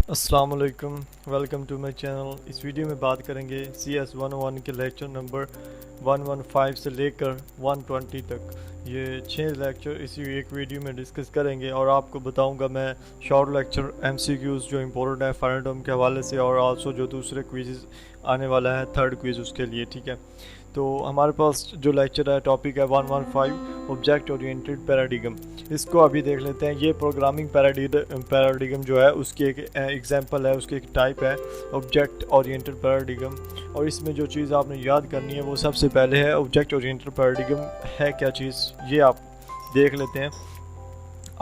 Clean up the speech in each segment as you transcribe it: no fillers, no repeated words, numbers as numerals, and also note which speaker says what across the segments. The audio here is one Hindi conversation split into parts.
Speaker 1: अस्सलाम वालेकुम, वेलकम टू माय चैनल। इस वीडियो में बात करेंगे CS 101 के लेक्चर नंबर 115 से लेकर 120 तक। ये 6 लेक्चर इसी एक वीडियो में डिस्कस करेंगे और आपको बताऊंगा मैं शॉर्ट लेक्चर MCQs जो इम्पोर्टेंट है फाइनल के हवाले से, और आल्सो जो दूसरे क्विज़ आने वाला है थर्ड क्विज़ उसके लिए। ठीक है, तो हमारे पास जो लेक्चर है टॉपिक है 115 ऑब्जेक्ट ओरिएंटेड पैराडिगम। इसको अभी देख लेते हैं। ये प्रोग्रामिंग पैराडिगम जो है उसकी एक एग्जांपल है, उसकी एक टाइप है ऑब्जेक्ट ओरिएंटेड पैराडिगम। और इसमें जो चीज़ आपने याद करनी है वो सबसे पहले है ऑब्जेक्ट ओरिएंटेड पैराडिगम है क्या चीज़, ये आप देख लेते हैं।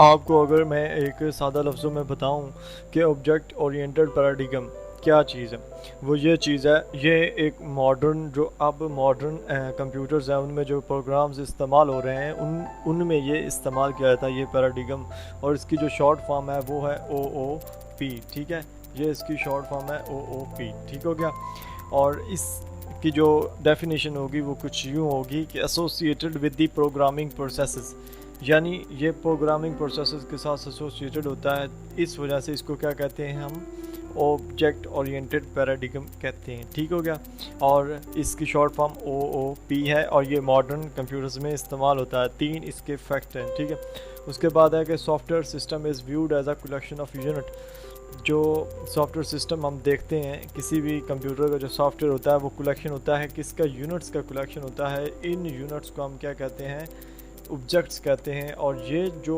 Speaker 1: आपको अगर मैं एक सादा लफ्ज़ों में बताऊं कि ऑब्जेक्ट ओरिएंटेड पैराडिगम क्या चीज़ है, वो ये चीज़ है, ये एक मॉडर्न जो अब मॉडर्न कंप्यूटर्स हैं उनमें जो प्रोग्राम्स इस्तेमाल हो रहे हैं उनमें ये इस्तेमाल किया जाता है ये पैराडिगम। और इसकी जो शॉर्ट फॉर्म है वो है OOP। ठीक है, ये इसकी शॉर्ट फॉर्म है OOP। ठीक हो गया। और इसकी जो डेफिनेशन होगी वो कुछ यूँ होगी कि associated with the programming processes, यानी ये प्रोग्रामिंग प्रोसेसेस के साथ एसोसिएटेड होता है, इस वजह से इसको क्या कहते हैं हम ऑब्जेक्ट ओरिएंटेड पैराडिगम कहते हैं। ठीक हो गया। और इसकी शॉर्ट फॉर्म OOP है और ये मॉडर्न कंप्यूटर्स में इस्तेमाल होता है। 3 इसके फैक्ट हैं। ठीक है, उसके बाद है कि software system is viewed as a collection of unit. जो सॉफ्टवेयर सिस्टम हम देखते हैं किसी भी कंप्यूटर का जो सॉफ्टवेयर होता है वो कलेक्शन होता है किसका, यूनिट्स का कलेक्शन होता है। इन यूनिट्स को हम क्या कहते हैं, ऑब्जेक्ट्स कहते हैं। और ये जो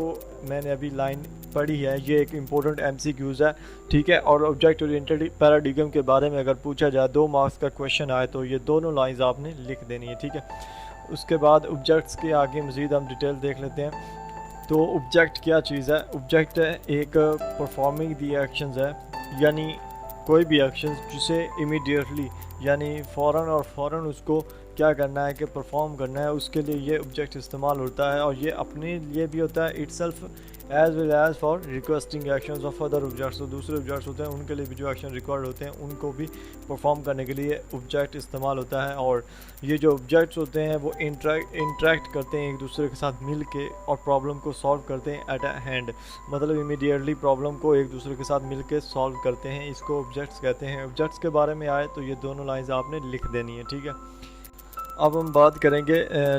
Speaker 1: मैंने अभी लाइन पढ़ी है ये एक इम्पोर्टेंट MCQs है। ठीक है, और ऑब्जेक्ट ओरिएंटेड पैराडिगम के बारे में अगर पूछा जाए 2 मार्क्स का क्वेश्चन आए तो ये दोनों लाइंस आपने लिख देनी है। ठीक है, उसके बाद ऑब्जेक्ट्स के आगे मज़ीद हम डिटेल देख लेते हैं। तो ऑब्जेक्ट क्या चीज़ है, ऑब्जेक्ट है एक परफॉर्मिंग दी एक्शंस है, यानी कोई भी एक्शन जिसे इमीडिएटली यानी फ़ौरन उसको क्या करना है कि परफॉर्म करना है, उसके लिए ये ऑब्जेक्ट इस्तेमाल होता है। और ये अपने लिए भी होता है itself as well as for requesting actions of other objects. तो दूसरे ऑब्जेक्ट्स होते हैं उनके लिए भी जो एक्शन रिक्वायर्ड होते हैं उनको भी परफॉर्म करने के लिए ऑब्जेक्ट इस्तेमाल होता है। और ये जो ऑब्जेक्ट्स होते हैं वो इंटरेक्ट करते हैं एक दूसरे के साथ मिल के और प्रॉब्लम को सॉल्व करते हैं एट अ हैंड, मतलब इमीडिएटली प्रॉब्लम को एक दूसरे के साथ मिल के सॉल्व करते हैं। इसको ऑब्जेक्ट्स कहते हैं। ऑब्जेक्ट्स के बारे में आए तो ये दोनों लाइन्स आपने लिख देनी है। ठीक है, अब हम बात करेंगे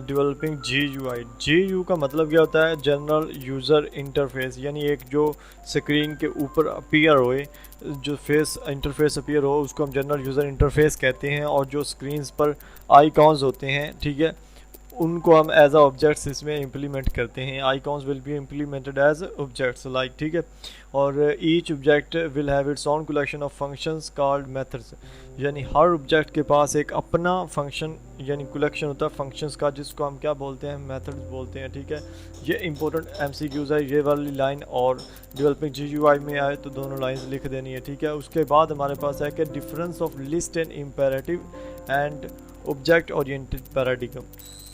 Speaker 1: डेवलपिंग GUI का मतलब क्या होता है, जनरल यूज़र इंटरफेस, यानी एक जो स्क्रीन के ऊपर अपीयर होए, जो फेस इंटरफेस अपीयर हो उसको हम जनरल यूज़र इंटरफेस कहते हैं। और जो स्क्रीन्स पर आइकॉन्स होते हैं, ठीक है, उनको हम एज अ ऑब्जेक्ट्स इसमें इम्प्लीमेंट करते हैं। Icons will be implemented as objects like. ठीक है, और each object will have its own collection of functions called methods, यानी हर ऑब्जेक्ट के पास एक अपना फंक्शन यानी कलेक्शन होता है फंक्शंस का, जिसको हम क्या बोलते हैं, मेथड्स बोलते हैं। ठीक है, ये इंपॉर्टेंट MCQs है ये वाली लाइन। और डेवलपिंग GUI में आए तो दोनों लाइंस लिख देनी है। ठीक है, उसके बाद हमारे पास है कि difference of list and imperative and object oriented paradigm.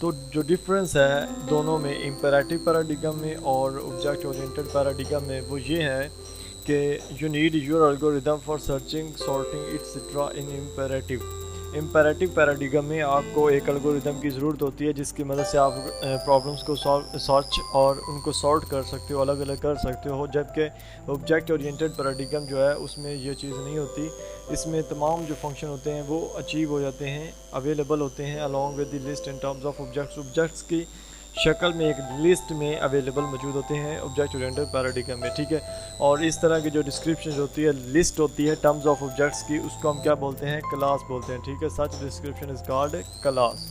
Speaker 1: तो जो डिफरेंस है दोनों में, इम्पेरेटिव पैराडिगम में और ऑब्जेक्ट ओरिएंटेड पैराडिगम में, वो ये है कि you need your algorithm for searching sorting et cetera in imperative paradigm में आपको एक एल्गोरिदम की ज़रूरत होती है जिसकी मदद से आप प्रॉब्लम्स को सर्च और उनको सॉर्ट कर सकते हो, अलग अलग कर सकते हो। जबकि ऑब्जेक्ट ओरिएंटेड पैराडिगम जो है उसमें ये चीज़ नहीं होती। इसमें तमाम जो फंक्शन होते हैं वो अचीव हो जाते हैं, अवेलेबल होते हैं along with the list in terms of objects की शक्ल में एक लिस्ट में अवेलेबल मौजूद होते हैं ऑब्जेक्ट ओरिएंटेड पैराडिगम में। ठीक है, और इस तरह की जो डिस्क्रिप्शन होती है, लिस्ट होती है टर्म्स ऑफ ऑब्जेक्ट्स की, उसको हम क्या बोलते हैं, क्लास बोलते हैं। ठीक है, सच डिस्क्रिप्शन इज कॉल्ड क्लास।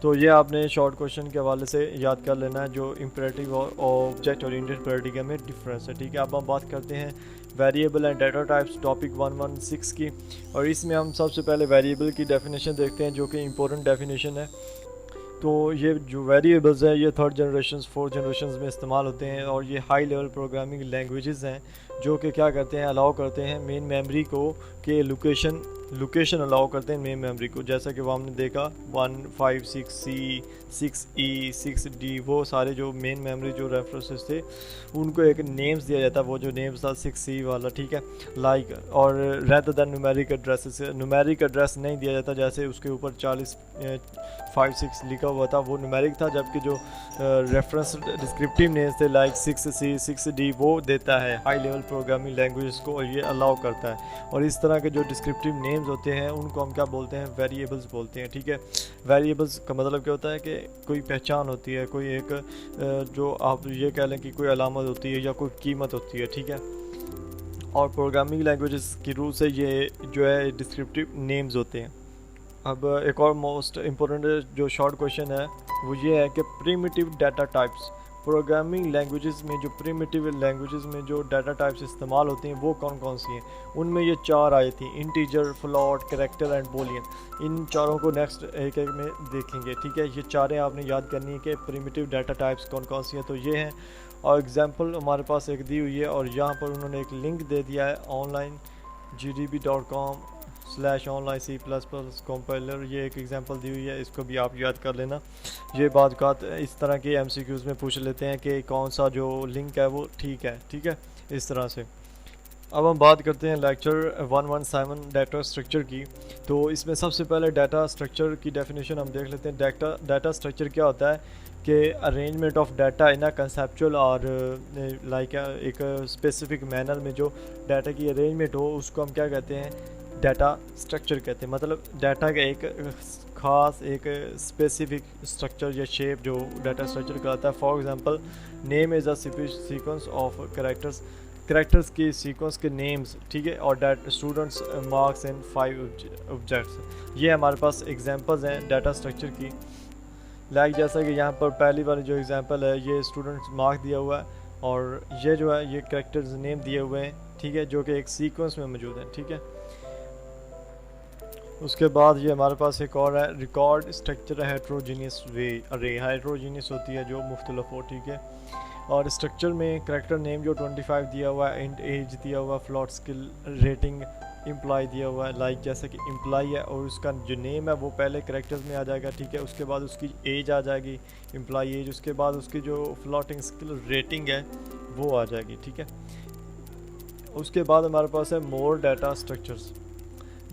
Speaker 1: तो ये आपने शॉर्ट क्वेश्चन के हवाले से याद कर लेना है जो इम्पेरेटिव और ऑब्जेक्ट ओरिएंटेड पैराडिगम में डिफरेंस है। ठीक है, अब हम बात करते हैं variable and data types topic 116 की। और इसमें हम सबसे पहले वेरिएबल की डेफिनेशन देखते हैं जो कि इम्पोर्टेंट डेफिनेशन है। तो ये जो वेरिएबल्स हैं ये थर्ड जनरेशन फोर्थ जनरेशन में इस्तेमाल होते हैं। और ये हाई लेवल प्रोग्रामिंग लैंग्वेजेस हैं जो कि क्या करते हैं, अलाउ करते हैं मेन मेमोरी को कि लोकेशन लोकेशन अलाउ करते हैं मेन मेमोरी को, जैसा कि वो हमने देखा 156C 6E 6D, वो सारे जो मेन मेमोरी जो रेफरेंसेस थे उनको एक नेम्स दिया जाता है, वो जो नेम्स था 6C वाला, ठीक है, लाइक, और rather than numeric addresses, numeric address नहीं दिया जाता, जैसे उसके ऊपर 4056 लिखा हुआ था वो न्यूमेरिक था, जबकि जो रेफरेंस डिस्क्रिप्टिव नेम्स थे लाइक 6C 6D वो देता है हाई लेवल प्रोग्रामिंग लैंग्वेज को, और ये अलाउ करता है। और इस तरह के जो डिस्क्रिप्टिव नेम्स होते हैं उनको हम क्या बोलते हैं, वेरिएबल्स बोलते हैं, ठीक है। वेरिएबल्स का मतलब क्या होता है कि कोई पहचान होती है, कोई एक जो आप ये कह लें कि कोई अलामत होती है या कोई कीमत होती है, ठीक है। और प्रोग्रामिंग लैंग्वेजेस की रूल से ये जो है डिस्क्रिप्टिव नेम्स होते हैं। अब एक और मोस्ट इम्पोर्टेंट जो शॉर्ट क्वेश्चन है वो ये है कि primitive data types, programming languages में जो प्रिमिटिव लैंग्वेजेस में जो डाटा टाइप्स इस्तेमाल होती हैं वो कौन कौन सी हैं। उनमें ये 4 आई थी, integer, float, character and Boolean. इन चारों को नेक्स्ट एक एक में देखेंगे, ठीक है। ये चारें आपने याद करनी है कि प्रिमिटिव डाटा टाइप्स कौन कौन सी हैं, तो ये हैं। और एग्जांपल हमारे पास एक दी हुई है, और यहाँ पर उन्होंने एक लिंक दे दिया है onlinegdb.com/online C++ कंपाइलर, ये एक एग्जांपल दी हुई है, इसको भी आप याद कर लेना। ये बात इस तरह के MCQs में पूछ लेते हैं कि कौन सा जो लिंक है वो ठीक है, ठीक है, इस तरह से। अब हम बात करते हैं लेक्चर 117 डाटा स्ट्रक्चर की। तो इसमें सबसे पहले डाटा स्ट्रक्चर की डेफिनेशन हम देख लेते हैं। डाटा स्ट्रक्चर क्या होता है कि arrangement of data in a conceptual और लाइक एक स्पेसिफिक मैनर में जो डाटा की अरेंजमेंट हो उसको हम क्या कहते हैं, डाटा स्ट्रक्चर कहते हैं। मतलब डाटा का एक ख़ास एक स्पेसिफिक स्ट्रक्चर या शेप जो डाटा स्ट्रक्चर कहता है। For example name is a sequence of characters की सीक्वेंस के नेम्स, ठीक है, और स्टूडेंट्स मार्क्स एंड 5 ऑब्जेक्ट्स। ये हमारे पास एग्जांपल्स हैं डाटा स्ट्रक्चर की। लाइक जैसा कि यहाँ पर पहली वाली जो एग्जांपल है ये स्टूडेंट्स मार्क दिया हुआ है, और ये जो है ये कैरेक्टर्स नेम दिए हुए हैं, ठीक है, जो कि एक सीक्वेंस में मौजूद है, ठीक है। उसके बाद ये हमारे पास एक और है रिकॉर्ड स्ट्रक्चर हेट्रोजीनियस अरे, हेट्रोजीनियस होती है जो मुख्तलिफ हो, ठीक है। और स्ट्रक्चर में कैरेक्टर नेम जो 25 दिया हुआ है, इंट एज दिया हुआ है, फ्लॉट स्किल रेटिंग, एम्प्लॉय दिया हुआ है, लाइक जैसे कि एम्प्लॉय है और उसका जो नेम है वो पहले कैरेक्टर्स में आ जाएगा, ठीक है। उसके बाद उसकी एज आ जाएगी, एम्प्लॉय एज, उसके बाद उसकी जो फ्लॉटिंग स्किल रेटिंग है वो आ जाएगी, ठीक है। उसके बाद हमारे पास है मोर डाटा स्ट्रक्चर्स।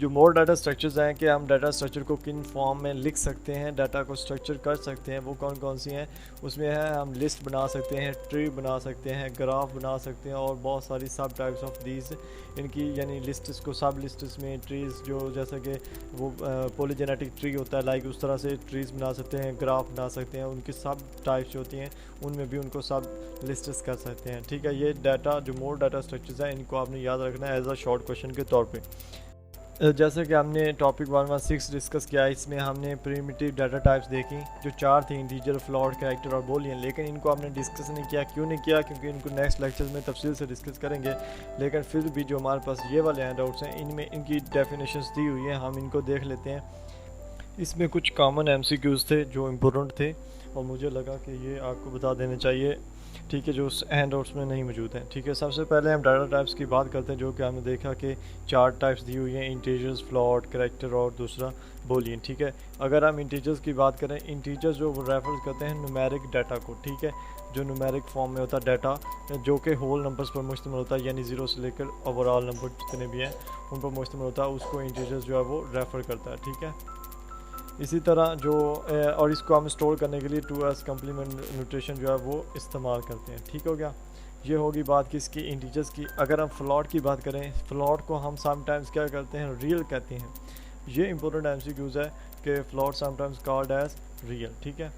Speaker 1: जो मोर डाटा स्ट्रक्चर्स हैं कि हम डाटा स्ट्रक्चर को किन फॉर्म में लिख सकते हैं, डाटा को स्ट्रक्चर कर सकते हैं, वो कौन कौन सी हैं। उसमें है हम लिस्ट बना सकते हैं, ट्री बना सकते हैं, ग्राफ बना सकते हैं, और बहुत सारी सब टाइप्स ऑफ दीज इनकी, यानी लिस्ट्स को सब लिस्ट्स में ट्रीज़ जो जैसा कि वो पॉलीजेनेटिक ट्री होता है लाइक उस तरह से ट्रीज़ बना सकते हैं, ग्राफ बना सकते हैं, उनकी सब टाइप्स होती हैं उनमें भी उनको सब लिस्ट्स कर सकते हैं, ठीक है। ये डाटा जो मोर डाटा स्ट्रक्चर्स हैं इनको आपने याद रखना है एज अ शॉर्ट क्वेश्चन के तौर पे। जैसे कि हमने टॉपिक 116 डिस्कस किया, इसमें हमने प्रिमिटिव डाटा टाइप्स देखी जो 4 थी, इंटीजर, फ्लोट, कैरेक्टर और बूलियन। लेकिन इनको हमने डिस्कस नहीं किया, क्यों नहीं किया, क्योंकि इनको नेक्स्ट लेक्चर्स में तफसील से डिस्कस करेंगे। लेकिन फिर भी जो हमारे पास ये वाले हैंडआउट्स हैं इनमें इनकी डेफिनेशंस दी हुई हैं, हम इनको देख लेते हैं। इसमें कुछ कॉमन MCQs थे जो इम्पोर्टेंट थे और मुझे लगा कि ये आपको बता देने चाहिए, ठीक है, जो उस हैंडआउट्स में नहीं मौजूद हैं, ठीक है। सबसे पहले हम डाटा टाइप्स की बात करते हैं, जो कि हमने देखा कि 4 टाइप्स दी हुई हैं, इंटीजर्स, फ्लॉट, कैरेक्टर और दूसरा बूलियन, ठीक है। अगर हम इंटीजर्स की बात करें, इंटीजर्स जो रेफर करते हैं न्यूमेरिक डाटा को, ठीक है, जो न्यूमेरिक फॉर्म में होता है डाटा जो कि होल नंबर्स पर मुश्तमिल होता है, यानी 0 से लेकर ओवरऑल नंबर जितने भी हैं उन पर मुश्तमिल होता है, उसको इंटीजर्स जो है वो रेफ़र करता है, ठीक है। इसी तरह जो और इसको हम स्टोर करने के लिए 2s कम्प्लीमेंट नोटेशन जो है वो इस्तेमाल करते हैं, ठीक हो गया। ये होगी बात किसकी, इंटीजर्स की। अगर हम फ्लॉट की बात करें, फ्लॉट को हम समटाइम्स क्या करते हैं, रियल कहते हैं। ये इंपॉर्टेंट MCQs है कि float sometimes called as real, ठीक है।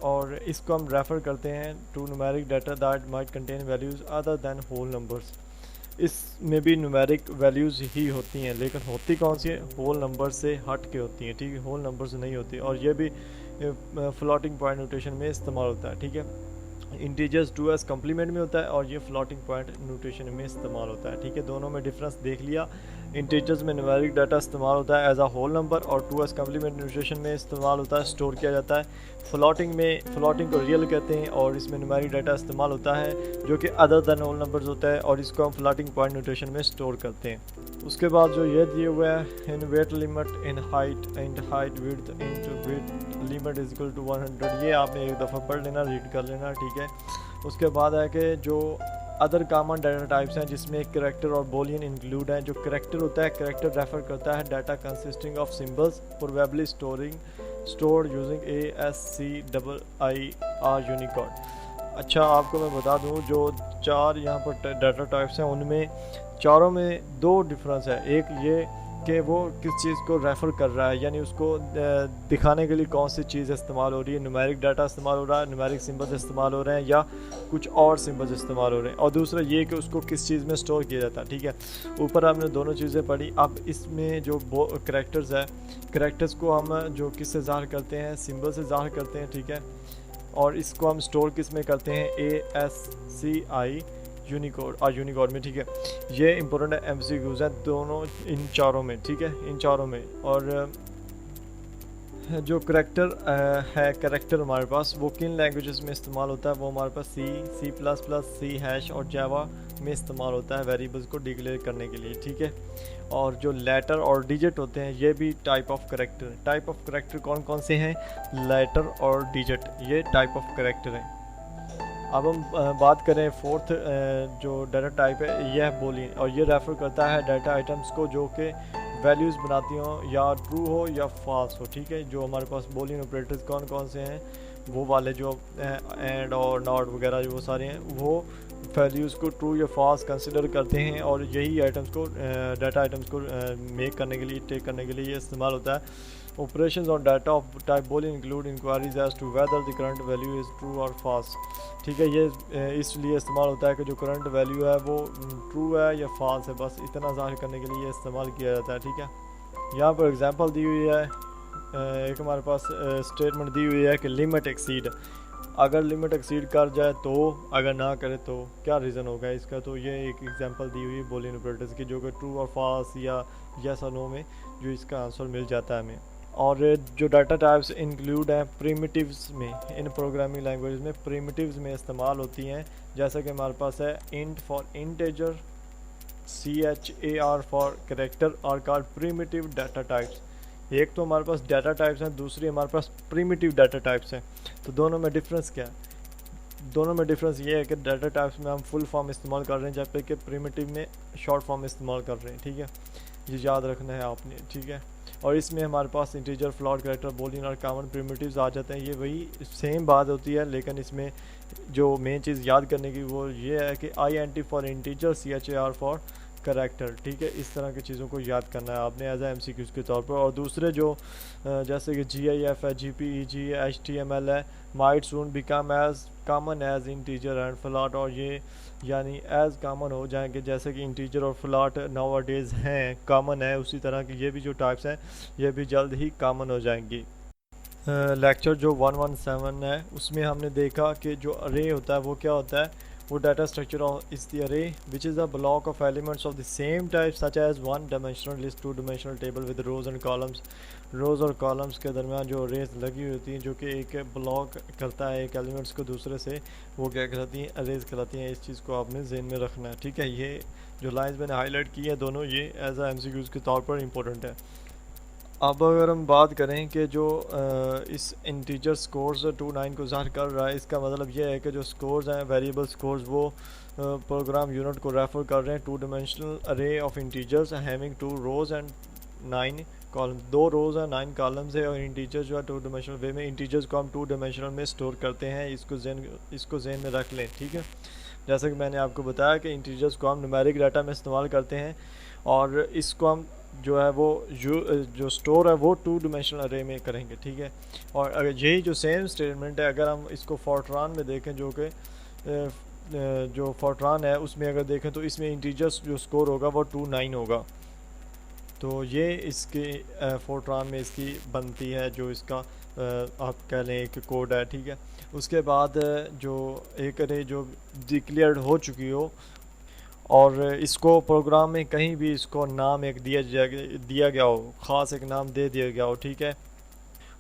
Speaker 1: और इसको हम रेफ़र करते हैं to numeric data that might contain values other than whole numbers. इसमें भी न्यूमेरिक वैल्यूज़ ही होती हैं, लेकिन होती कौन सी है, होल नंबर से हट के होती हैं, ठीक है, होल नंबर से नहीं होती। और ये भी फ्लोटिंग पॉइंट नोटेशन में इस्तेमाल होता है, ठीक है। इंटीजर्स 2s कम्प्लीमेंट में होता है और ये फ्लोटिंग पॉइंट नोटेशन में इस्तेमाल होता है, ठीक है। दोनों में डिफरेंस देख लिया। इंटीजर्स में न्यूमेरिक डाटा इस्तेमाल होता है एज अ होल नंबर, और 2s कम्प्लीमेंट नोटेशन में इस्तेमाल होता है, स्टोर किया जाता है। फ्लोटिंग को रियल कहते हैं और इसमें न्यूमेरिक डाटा इस्तेमाल होता है जो कि अदर दैन होल नंबर्स होता है, और इसको हम फ्लोटिंग पॉइंट नोटेशन में स्टोर करते हैं। उसके बाद जो ये दिए हुए हैं in weight limit in height width into width limit is equal to 100, ये आपने एक दफ़ा पढ़ लेना, रीड कर लेना, ठीक है। उसके बाद है कि जो अदर कॉमन डाटा टाइप्स हैं जिसमें कैरेक्टर और बूलियन इंक्लूड हैं। जो कैरेक्टर होता है, कैरेक्टर रेफर करता है data consisting of symbols probably stored using ASCII Unicode. अच्छा, आपको मैं बता दूं जो 4 यहाँ पर डाटा टाइप्स हैं उनमें चारों में 2 डिफरेंस है। एक ये कि वो किस चीज़ को रेफ़र कर रहा है, यानी उसको दिखाने के लिए कौन सी चीज़ इस्तेमाल हो रही है, न्यूमेरिक डाटा इस्तेमाल हो रहा है, न्यूमेरिक सिंबल्स इस्तेमाल हो रहे हैं या कुछ और सिंबल्स इस्तेमाल हो रहे हैं। और दूसरा ये कि उसको किस चीज़ में स्टोर किया जाता है, ठीक है। ऊपर आपने दोनों चीज़ें पढ़ी। अब इसमें जो करैक्टर्स है, करैक्टर्स को हम जो किस से ज़ाहिर करते हैं, सिंबल से ज़ाहिर करते हैं, ठीक है। और इसको हम स्टोर किस में करते हैं, ASCII यूनिकोड में, ठीक है। ये इंपॉर्टेंट है, MCQs हैं दोनों इन चारों में, ठीक है, इन चारों में। और जो करैक्टर हमारे पास वो किन लैंग्वेजेस में इस्तेमाल होता है, वो हमारे पास C++, C# और जावा में इस्तेमाल होता है वेरिएबल्स को डिक्लेयर करने के लिए, ठीक है। और जो लेटर और डिजिट होते हैं ये भी टाइप ऑफ करैक्टर कौन कौन से हैं, लेटर और डिजिट, ये टाइप ऑफ करैक्टर हैं। अब हम बात करें फोर्थ जो डाटा टाइप है, यह है बूलियन, और ये रेफ़र करता है डाटा आइटम्स को जो कि वैल्यूज़ बनाती हों, या ट्रू हो या फॉल्स हो, ठीक है। जो हमारे पास बूलियन ऑपरेटर्स कौन कौन से हैं, वो वाले जो एंड और नॉट वगैरह जो वो सारे हैं, वो वैल्यूज़ को ट्रू या फॉल्स कंसिडर करते हैं, और यही आइटम्स को डाटा आइटम्स को मेक करने के लिए, टेक करने के लिए ये इस्तेमाल होता है। Operations on data of type boolean include inquiries as to whether the current value is true or false, ठीक है। ये इसलिए इस्तेमाल होता है कि जो करंट वैल्यू है वो ट्रू है या फॉल्स है, बस इतना ज़ाहिर करने के लिए ये इस्तेमाल किया जाता है, ठीक है। यहाँ पर एग्जांपल दी हुई है, एक हमारे पास स्टेटमेंट दी हुई है कि लिमिट एक्सीड, अगर लिमिट एक्सीड कर जाए तो, अगर ना करे तो क्या रीज़न होगा इसका। तो ये एक एग्जांपल दी हुई है बूलियन ऑपरेटर्स की, जो कि ट्रू और फॉल्स या यस और नो में जो इसका आंसर मिल जाता है हमें। और जो डाटा टाइप्स इंक्लूड हैं प्रिमिटिव्स में, इन प्रोग्रामिंग लैंग्वेज में प्रिमिटिव्स में इस्तेमाल होती हैं, जैसा कि हमारे पास है int for integer, CHAR for character और कॉल्ड प्रिमिटिव डाटा टाइप्स। एक तो हमारे पास डाटा टाइप्स हैं, दूसरी हमारे पास प्रिमिटिव डाटा टाइप्स हैं। तो दोनों में डिफरेंस क्या है, दोनों में डिफरेंस ये है कि डाटा टाइप्स में हम फुल फॉर्म इस्तेमाल कर रहे हैं, जबकि प्रिमिटिव में शॉर्ट फॉर्म इस्तेमाल कर रहे हैं, ठीक है। ये याद रखना है आपने, ठीक है। और इसमें हमारे पास इंटीजर, फ्लोट, कैरेक्टर, बूलियन और कॉमन प्रिमिटिव्स आ जाते हैं। ये वही सेम बात होती है, लेकिन इसमें जो मेन चीज़ याद करने की वो ये है कि INT for integer, CHAR for character, ठीक है। इस तरह की चीज़ों को याद करना है आपने एज ए MCQs के तौर पर। और दूसरे जो जैसे कि GIF है, GPEG है, HTML है, might soon become as common as integer and float, और ये यानी एज कॉमन हो जाएंगे जैसे कि इंटीजर और फ्लॉट नाउ डेज़ हैं, कॉमन है, उसी तरह की ये भी जो टाइप्स हैं ये भी जल्द ही कॉमन हो जाएंगी। लेक्चर जो 117 है उसमें हमने देखा कि जो अरे होता है वो क्या होता है, वो data structure is the array which is a block of elements of the same type such as 1 dimensional list, 2 dimensional table with rows and columns. Rows और कॉलम्स के दरमियान जो अरेज लगी हुई होती हैं जो कि एक ब्लॉक करता है एक एलिमेंट्स को दूसरे से, वो क्या कहलाती हैं, अरेज कहलाती हैं। इस चीज़ को आपने ज़हन में रखना है, ठीक है। ये जो लाइन्स मैंने हाईलाइट की है दोनों, ये एज आ MCQs के तौर पर इंपॉर्टेंट है। अब अगर हम बात करें कि जो इस इंटीजर स्कोर्स 29 को ज़ाहिर कर रहा है, इसका मतलब ये है कि जो स्कोर्स हैं, वेरिएबल स्कोर्स, वो प्रोग्राम यूनिट को रेफर कर रहे हैं 2 dimensional array of integers having 2 rows and 9 column, 2 rows है 9 कॉलम्स है। और इंटीजर जो है 2 डायमेंशनल वे में, इंटीजर्स को हम 2 डायमेंशनल में स्टोर करते हैं। इसको जहन में रख लें, ठीक है। जैसा कि मैंने आपको बताया कि इंटीजर्स को हम न्यूमेरिक डाटा में इस्तेमाल करते हैं, और इसको हम जो है वो जो स्टोर है वो 2 डायमेंशनल अरे में करेंगे, ठीक है। और अगर यही जो सेम स्टेटमेंट है, अगर हम इसको फोर्ट्रान में देखें, जो कि जो फोर्ट्रान है उसमें अगर देखें तो इसमें इंटीजर्स जो स्कोर होगा वो 29 होगा। तो ये इसके फोर्ट्रान में इसकी बनती है, जो इसका आप कह लें एक कोड है, ठीक है। उसके बाद जो एक अरे जो डिक्लेयर्ड हो चुकी हो और इसको प्रोग्राम में कहीं भी इसको नाम एक दिया गया हो, ख़ास एक नाम दे दिया गया हो, ठीक है।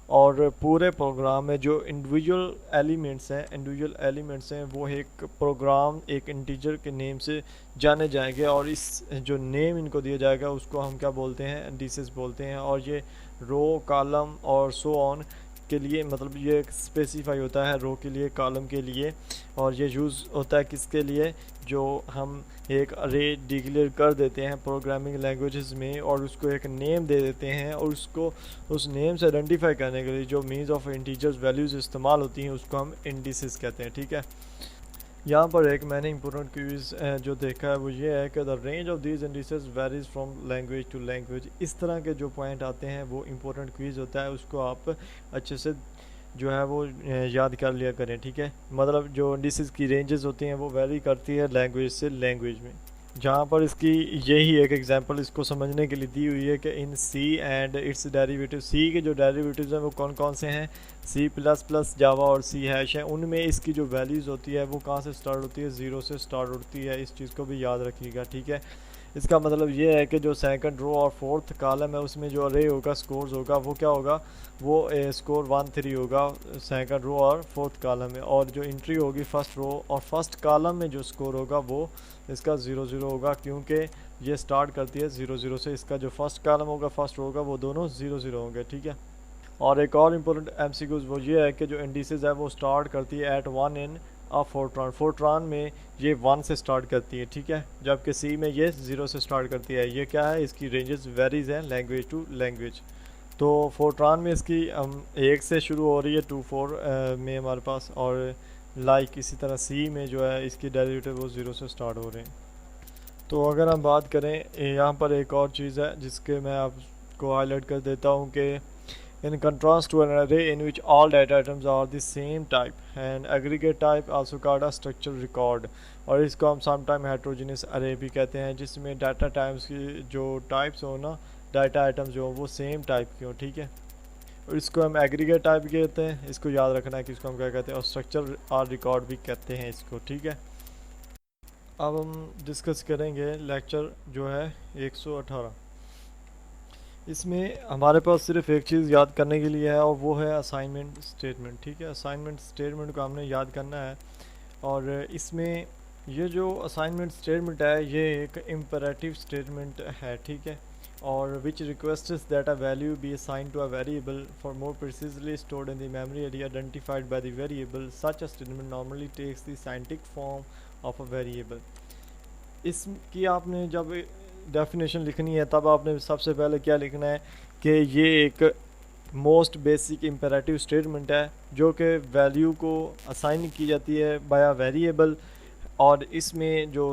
Speaker 1: और पूरे प्रोग्राम में जो इंडिविजुअल एलिमेंट्स हैं वो एक प्रोग्राम एक इंटीजर के नेम से जाने जाएंगे, और इस जो नेम इनको दिया जाएगा उसको हम क्या बोलते हैं, इंडिसेस बोलते हैं। और ये रो, कॉलम और सो ऑन के लिए, मतलब ये स्पेसिफाई होता है रो के लिए, कॉलम के लिए, और ये यूज़ होता है किसके लिए, जो हम एक अरे डिक्लेयर कर देते हैं प्रोग्रामिंग लैंग्वेजेस में और उसको एक नेम दे देते हैं, और उसको उस नेम से आइडेंटिफाई करने के लिए जो मीन्स ऑफ इंटीजर्स वैल्यूज़ इस्तेमाल होती हैं उसको हम इंडिसेस कहते हैं, ठीक है। यहाँ पर एक मैंने इंपॉर्टेंट क्विज़ जो देखा है वो ये है कि the range of these indices varies from language to language. इस तरह के जो पॉइंट आते हैं वो इंपॉर्टेंट क्विज़ होता है, उसको आप अच्छे से जो है वो याद कर लिया करें, ठीक है। मतलब जो इंडिसेस की रेंजेस होती हैं वो वेरी करती है लैंग्वेज से लैंग्वेज में। जहाँ पर इसकी यही एक एग्जांपल इसको समझने के लिए दी हुई है कि इन सी एंड इट्स डेरिवेटिव, सी के जो डेरिवेटिव्स हैं वो कौन कौन से हैं, सी प्लस प्लस, जावा और सी हैश है। उनमें इसकी जो वैल्यूज़ होती है वो कहाँ से स्टार्ट होती है, ज़ीरो से स्टार्ट होती है। इस चीज़ को भी याद रखिएगा, ठीक है। इसका मतलब ये है कि जो सेकंड रो और फोर्थ कॉलम है उसमें जो अरे होगा, स्कोर्स होगा, वो क्या होगा, वो स्कोर 1 3 होगा सेकंड रो और फोर्थ कॉलम में। और जो एंट्री होगी फर्स्ट रो और फर्स्ट कॉलम में जो स्कोर होगा वो इसका 0 0 होगा, क्योंकि ये स्टार्ट करती है 0 0 से। इसका जो फर्स्ट कॉलम होगा, फर्स्ट रो होगा, वो दोनों 0 0 होंगे, ठीक है। और एक और इम्पोर्टेंट एमसीक्यूज वो ये है कि जो इंडिसेस है वो स्टार्ट करती है एट 1 इन फोर्ट्रान। फोर्ट्रान में ये 1 से स्टार्ट करती है, ठीक है, जबकि सी में ये 0 से स्टार्ट करती है। ये क्या है, इसकी रेंजेस वेरीज हैं लैंग्वेज टू लैंग्वेज। तो फोर्ट्रान में इसकी 1 से शुरू हो रही है 2 4 में हमारे पास, और लाइक इसी तरह सी में जो है इसकी डेरिवेटिव वो 0 से स्टार्ट हो रहे हैं। तो अगर हम बात करें, यहाँ पर एक और चीज़ है जिसके मैं आपको हाईलाइट कर देता हूँ कि in contrast to an array in which all data items are the same type, and aggregate type also called a structured record, और इसको हम sometime heterogeneous array भी कहते हैं, जिसमें डाटा टाइप्स की जो टाइप्स हो ना, डाटा आइटम्स जो वो सेम टाइप के हो, ठीक है। और इसको हम एग्रीगेट टाइप कहते हैं, इसको याद रखना है कि इसको हम क्या कहते हैं, और स्ट्रक्चर और रिकॉर्ड भी कहते हैं इसको, ठीक है। अब हम डिस्कस करेंगे लेक्चर जो है 118। इसमें हमारे पास सिर्फ एक चीज़ याद करने के लिए है और वो है असाइनमेंट स्टेटमेंट, ठीक है। असाइनमेंट स्टेटमेंट को हमने याद करना है, और इसमें ये जो असाइनमेंट स्टेटमेंट है ये एक इम्परेटिव स्टेटमेंट है, ठीक है, और which requests that a value be assign to a variable for more precisely stored in the memory area identified by the variable. Such a statement normally takes the scientific form of a variable. इसकी आपने जब डेफिनेशन लिखनी है तब आपने सबसे पहले क्या लिखना है कि ये एक मोस्ट बेसिक इम्पेरेटिव स्टेटमेंट है जो कि वैल्यू को असाइन की जाती है बाय वेरिएबल, और इसमें जो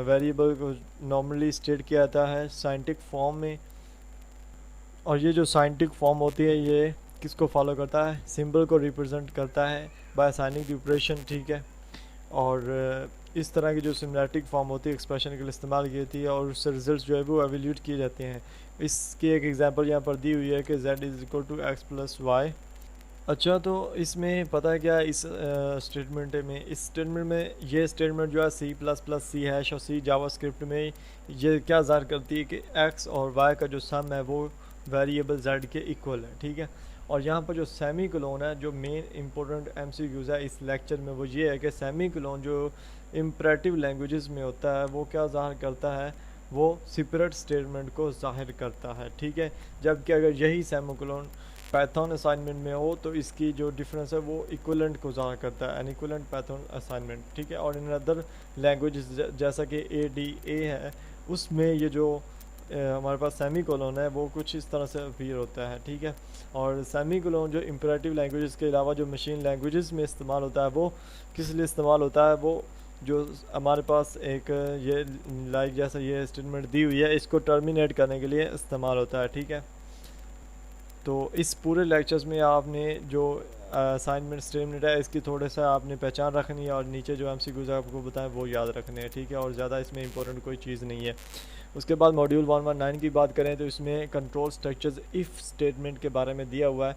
Speaker 1: वेरिएबल को नॉर्मली स्टेट किया जाता है साइंटिफिक फॉर्म में। और ये जो साइंटिफिक फॉर्म होती है ये किसको फॉलो करता है, सिंबल को रिप्रेजेंट करता है बाय असाइनिंग द ऑपरेशन, ठीक है। और इस तरह की जो सिमेट्रिक फॉर्म होती है एक्सप्रेशन के लिए इस्तेमाल की जाती है, और उससे रिजल्ट्स जो है वो एवेल्यूट किए जाते हैं। इसकी एक एग्जांपल यहाँ पर दी हुई है कि z is equal to x plus y. अच्छा, तो इसमें पता है क्या, इस स्टेटमेंट में, इस स्टेटमेंट में ये स्टेटमेंट जो है C plus plus, C hash और सी जावास्क्रिप्ट में ये क्या ज़ाहिर करती है कि x और y का जो सम है वो वेरिएबल z के इक्वल है, ठीक है। और यहाँ पर जो सेमी कोलोन है, जो मेन इंपॉर्टेंट एमसीक्यूज़ है इस लेक्चर में, वो ये है कि सेमी कोलोन जो इम्परेटिव लैंग्वेजेस में होता है वो क्या ज़ाहिर करता है, वो सेपरेट स्टेटमेंट को ज़ाहिर करता है, ठीक है। जबकि अगर यही सेमी कोलोन पाइथन असाइनमेंट में हो तो इसकी जो डिफरेंस है वो इक्वलेंट को ज़ाहिर करता है, एन इक्वलेंट पाइथन असाइनमेंट, ठीक है। और इन अदर लैंग्वेजेस जैसा कि ADA है उसमें ये जो हमारे पास सेमी कोलोन है वो कुछ इस तरह से अपीयर होता है, ठीक है। और सेमी कोलोन जो इम्परेटिव लैंग्वेजेस के अलावा जो मशीन लैंग्वेजेस में इस्तेमाल होता है वो किस लिए इस्तेमाल होता है, वो जो हमारे पास एक ये लाइक जैसा ये स्टेटमेंट दी हुई है इसको टर्मिनेट करने के लिए इस्तेमाल होता है, ठीक है। तो इस पूरे लेक्चर्स में आपने जो असाइनमेंट स्टेटमेंट है इसकी थोड़े सा आपने पहचान रखनी है, और नीचे जो MCQs आपको बताएं वो याद रखने हैं, ठीक है। और ज़्यादा इसमें इंपॉर्टेंट कोई चीज़ नहीं है। उसके बाद मॉड्यूल 119 की बात करें तो इसमें कंट्रोल स्ट्रक्चर्स इफ़ स्टेटमेंट के बारे में दिया हुआ है।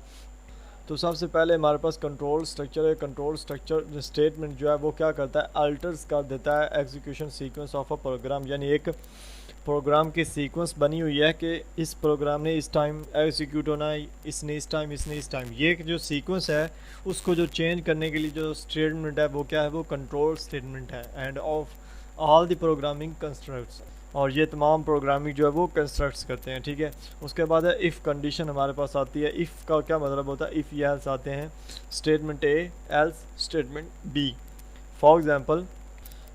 Speaker 1: तो सबसे पहले हमारे पास कंट्रोल स्ट्रक्चर है। कंट्रोल स्ट्रक्चर स्टेटमेंट जो है वो क्या करता है, अल्टर्स कर देता है execution sequence of a program, यानी एक प्रोग्राम की सीक्वेंस बनी हुई है कि इस प्रोग्राम ने इस टाइम एग्जीक्यूट होना है, इसने इस टाइम, ये जो सीक्वेंस है उसको जो चेंज करने के लिए जो स्टेटमेंट है वो क्या है, वो कंट्रोल स्टेटमेंट है। End of all the programming constructs, और ये तमाम प्रोग्रामिंग जो है वो कंस्ट्रक्ट्स करते हैं, ठीक है। उसके बाद है इफ़ कंडीशन हमारे पास आती है। इफ़ का क्या मतलब होता है, इफ़ या एल्स आते हैं, statement A else statement B. For example,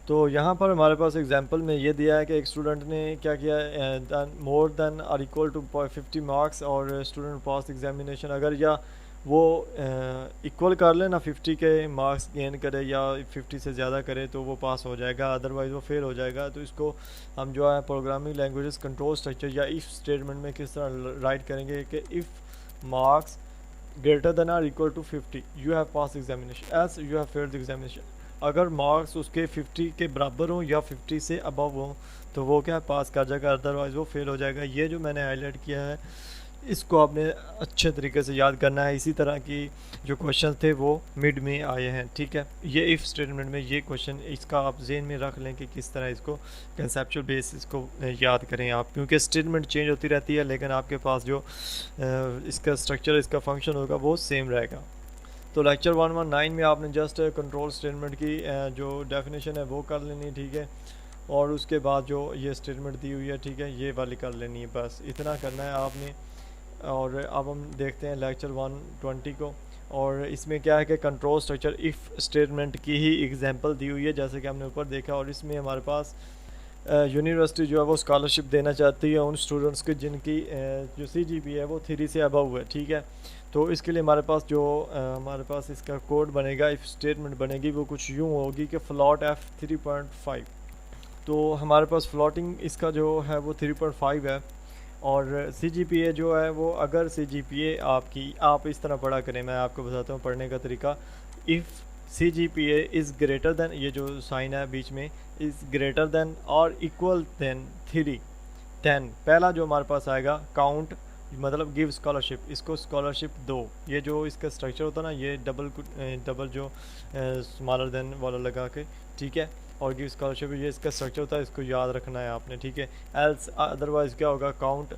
Speaker 1: तो यहाँ पर हमारे पास एग्जांपल में ये दिया है कि एक स्टूडेंट ने क्या किया, मोर देन और इक्वल टू 50 मार्क्स और स्टूडेंट पास एग्जामिनेशन। अगर या वो इक्वल कर ले ना, 50 के मार्क्स गेन करे या 50 से ज़्यादा करे तो वो पास हो जाएगा, अदरवाइज़ वो फेल हो जाएगा। तो इसको हम जो है प्रोग्रामिंग लैंग्वेजेस कंट्रोल स्ट्रक्चर या इफ़ स्टेटमेंट में किस तरह राइट करेंगे कि if marks greater than or equal to 50 you have pass examination else you have failed examination. अगर मार्क्स उसके 50 के बराबर हों या 50 से अबव हों तो वो क्या पास कर जाएगा, अदरवाइज़ वो फेल हो जाएगा। ये जो मैंने हाईलाइट किया है इसको आपने अच्छे तरीके से याद करना है। इसी तरह की जो क्वेश्चन थे वो मिड में आए हैं, ठीक है। ये इफ़ स्टेटमेंट में ये क्वेश्चन, इसका आप जेहन में रख लें कि किस तरह इसको कंसेप्चुअल बेसिस को याद करें आप, क्योंकि स्टेटमेंट चेंज होती रहती है लेकिन आपके पास जो इसका स्ट्रक्चर, इसका फंक्शन होगा वो सेम रहेगा। तो लेक्चर 119 में आपने जस्ट कंट्रोल स्टेटमेंट की जो डेफिनेशन है वो कर लेनी, ठीक है। और उसके बाद जो ये स्टेटमेंट दी हुई है, ठीक है, ये वाली कर लेनी है, बस इतना करना है आपने। और अब हम देखते हैं लेक्चर 120 को, और इसमें क्या है कि कंट्रोल स्ट्रक्चर इफ़ स्टेटमेंट की ही एग्जांपल दी हुई है जैसे कि हमने ऊपर देखा। और इसमें हमारे पास यूनिवर्सिटी जो है वो स्कॉलरशिप देना चाहती है उन स्टूडेंट्स की जिनकी जो CGPA है वो 3 से अबव है, ठीक है। तो इसके लिए हमारे पास जो हमारे पास इसका कोड बनेगा, इफ़ स्टेटमेंट बनेगी वो कुछ यूँ होगी कि फ्लॉट F 3.5। तो हमारे पास फ्लॉटिंग इसका जो है वो 3.5 है। और CGPA जो है वो, अगर CGPA आपकी, आप इस तरह पढ़ा करें, मैं आपको बताता हूँ पढ़ने का तरीका। If CGPA is greater than, ये जो साइन है बीच में, इज़ ग्रेटर दैन और इक्वल दैन 3, 10, पहला जो हमारे पास आएगा काउंट, मतलब गिव स्कॉलरशिप, इसको स्कॉलरशिप दो। ये जो इसका स्ट्रक्चर होता है ना, ये डबल जो स्मॉलर देन वाला लगा के, ठीक है। और गिव स्कॉलरशिप, ये इसका स्ट्रक्चर होता है, इसको याद रखना है आपने, ठीक है। एल्स अदरवाइज क्या होगा, काउंट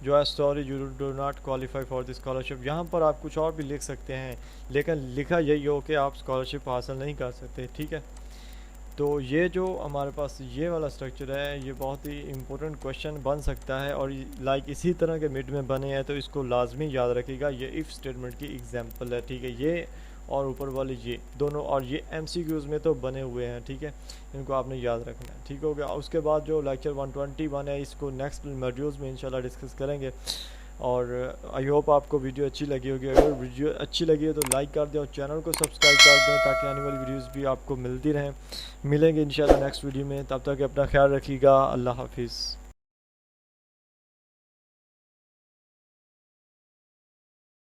Speaker 1: जो है sorry you do not qualify for the scholarship. यहाँ पर आप कुछ और भी लिख सकते हैं लेकिन लिखा यही हो कि आप स्कॉलरशिप हासिल नहीं कर सकते, ठीक है। तो ये जो हमारे पास ये वाला स्ट्रक्चर है ये बहुत ही इम्पोर्टेंट क्वेश्चन बन सकता है, और लाइक इसी तरह के मिड में बने हैं तो इसको लाजमी याद रखिएगा। ये इफ़ स्टेटमेंट की एग्जांपल है, ठीक है, ये और ऊपर वाले ये दोनों, और ये MCQs में तो बने हुए हैं, ठीक है, इनको आपने याद रखना है, ठीक हो गया। उसके बाद जो लेक्चर 121 है इसको नेक्स्ट मॉड्यूल्स में इंशाल्लाह डिस्कस करेंगे। और आई होप आपको वीडियो अच्छी लगी होगी। अगर वीडियो अच्छी लगी है तो लाइक कर दें और चैनल को सब्सक्राइब कर दें ताकि आने वाली वीडियोस भी आपको मिलती रहें। मिलेंगे इंशाल्लाह नेक्स्ट वीडियो में, तब तक अपना ख्याल रखिएगा। अल्लाह हाफिज़।